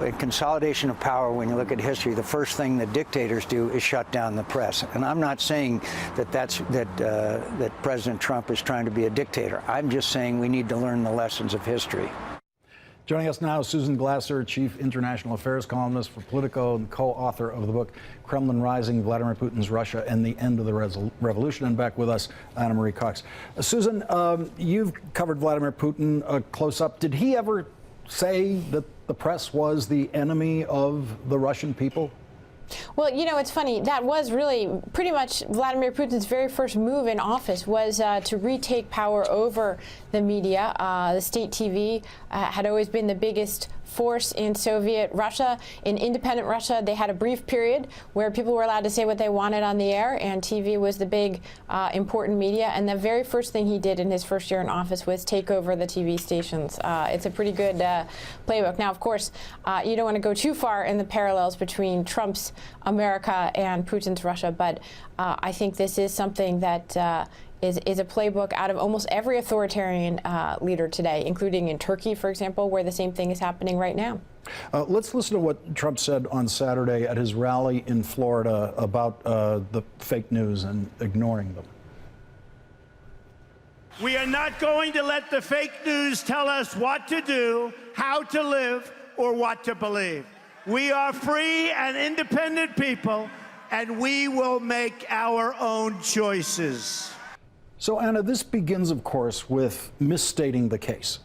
in consolidation of power, when you look at history, the first thing that dictators do is shut down the press. And I'm not saying that President Trump is trying to be a dictator. I'm just saying we need to learn the lessons of history. Joining us now, Susan Glasser, Chief International Affairs columnist for Politico and co-author of the book Kremlin Rising, Vladimir Putin's Russia and the End of the Revolution. And back with us, Anna Marie Cox. Susan, you've covered Vladimir Putin close up. Did he ever say that the press was the enemy of the Russian people? Well, you know, it's funny. That was really pretty much Vladimir Putin's very first move in office was to retake power over the media. The state TV had always been the biggest force in Soviet Russia. In independent Russia, they had a brief period where people were allowed to say what they wanted on the air, and TV was the big, important media. And the very first thing he did in his first year in office was take over the TV stations. It's a pretty good playbook. Now, of course, you don't want to go too far in the parallels between Trump's America and Putin's Russia, but I think this is something that is a playbook out of almost every authoritarian leader today, including in Turkey, for example, where the same thing is happening right now. Let's listen to what Trump said on Saturday at his rally in Florida about the fake news and ignoring them. We are not going to let the fake news tell us what to do, how to live, or what to believe. We are free and independent people, and we will make our own choices. So, Anna, this begins, of course, with misstating the case,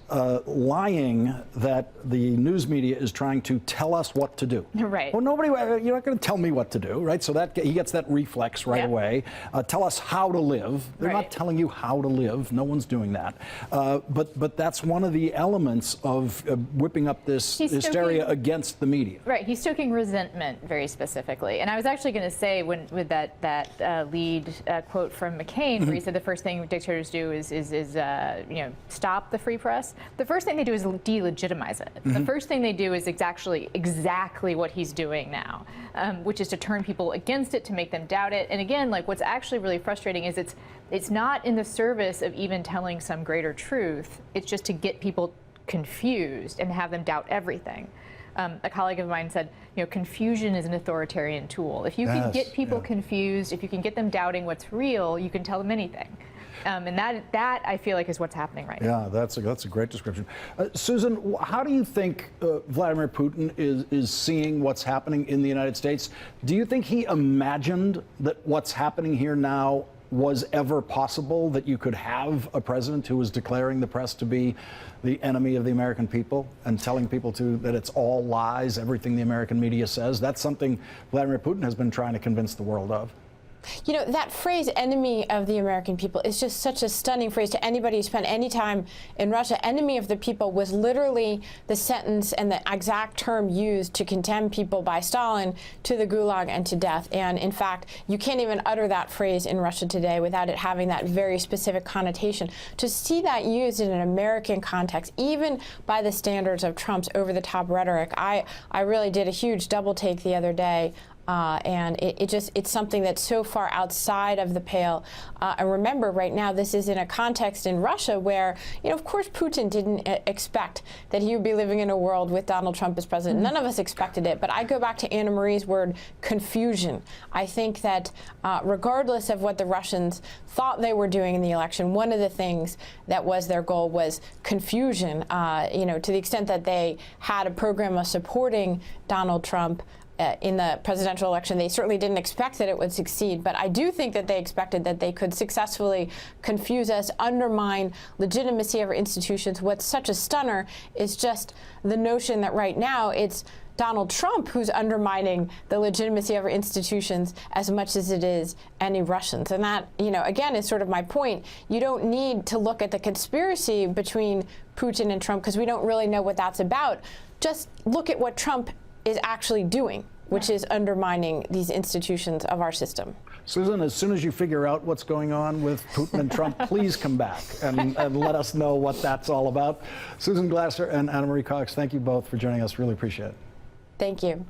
lying that the news media is trying to tell us what to do. Right. Well, you're not going to tell me what to do, right? So that he gets that reflex right away. Tell us how to live. They're not telling you how to live. No one's doing that. But that's one of the elements of whipping up this hysteria against the media. Right. He's stoking resentment very specifically. And I was actually going to say, with that lead quote from McCain, where he said the first thing dictators do is stop the free press. The first thing they do is delegitimize it. The first thing they do is exactly what he's doing now, which is to turn people against it, to make them doubt it. And again, like, what's actually really frustrating is it's not in the service of even telling some greater truth. It's just to get people confused and have them doubt everything. A colleague of mine said, confusion is an authoritarian tool. If you can get people confused, if you can get them doubting what's real, you can tell them anything. And that I feel like is what's happening right now. Yeah, that's a great description. Susan, how do you think Vladimir Putin is seeing what's happening in the United States? Do you think he imagined that what's happening here now was ever possible, that you could have a president who was declaring the press to be the enemy of the American people and telling people that it's all lies, everything the American media says? That's something Vladimir Putin has been trying to convince the world of. You know, that phrase, enemy of the American people, is just such a stunning phrase to anybody who spent any time in Russia. Enemy of the people was literally the sentence and the exact term used to condemn people by Stalin to the Gulag and to death. And in fact, you can't even utter that phrase in Russia today without it having that very specific connotation. To see that used in an American context, even by the standards of Trump's over-the-top rhetoric, I really did a huge double take the other day. And it's something that's so far outside of the pale. And remember, right now, this is in a context in Russia where, of course, Putin didn't expect that he would be living in a world with Donald Trump as president. None of us expected it. But I go back to Anna Marie's word, confusion. I think that regardless of what the Russians thought they were doing in the election, one of the things that was their goal was confusion, to the extent that they had a program of supporting Donald Trump in the presidential election. They certainly didn't expect that it would succeed, but I do think that they expected that they could successfully confuse us, undermine legitimacy of our institutions. What's such a stunner is just the notion that right now it's Donald Trump who's undermining the legitimacy of our institutions as much as it is any Russians. And that, again, is sort of my point. You don't need to look at the conspiracy between Putin and Trump because we don't really know what that's about. Just look at what Trump is actually doing, which is undermining these institutions of our system. Susan, as soon as you figure out what's going on with Putin and Trump, please come back and let us know what that's all about. Susan Glasser and Anna Marie Cox, thank you both for joining us. Really appreciate it. Thank you.